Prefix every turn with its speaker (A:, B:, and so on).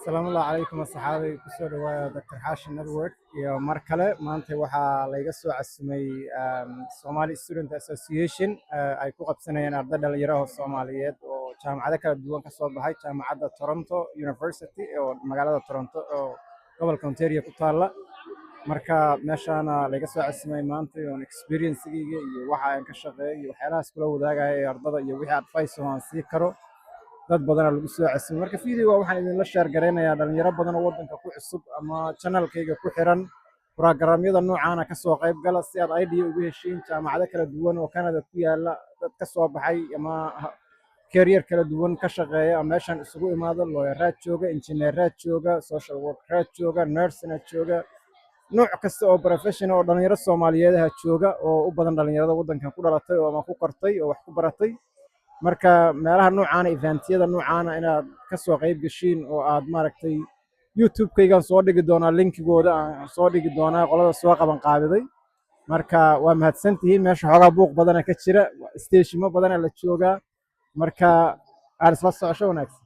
A: السلام الله عليكم أصحابي كسر دكتور حاشي نتورك يا مركلة ما أنت وحى ليجسوا عسمي Somali Student Association أي كوكب سنة أنا أردد اللي يراه الصوماليات وجامعة كلا دوان كصوب هاي جامعة تورنتو University أو مقالة تورنتو أو قبل كونتيريا كتارلا مركا مشان ليجسوا عسمي ما أنت experience وحى كشغل وحيلا سكولو ذاك أردد يوحي advice وان سيكرو dad badan lagu soo casuumay marka video waxaan idin la share gareynayaa dhalinyaro badan oo wadanka ku cusub ama channelkayga ku xiran programyada noocan ah ka soo qayb gala si aad idea ugu heshiin jaamacado kala duwan oo Canada ku yaala dad ka soo baxay ama career kala duwan ka shaqeeya ama meeshan isugu imaado lawyer jooga engineer jooga social worker jooga nurse jooga nooc kasta oo professional oo dhalinyaro Soomaaliyeed ah jooga oo u badan dhalinyarada wadankan ku dhalatay oo ama ku kortay oo wax ku baratay marka meelaha noocan eventyada noocan inaad ka soo qayb gashiin oo aad maaragtay YouTube-kaygan soo dhigi doonaa linkigooda aan soo dhigi doonaa qolada soo qaban qaabiday marka waa mahadsantihiin meesha xogaa buuq badan ka jira stationmo badan la joogaa marka aan isla socosho wanaagsan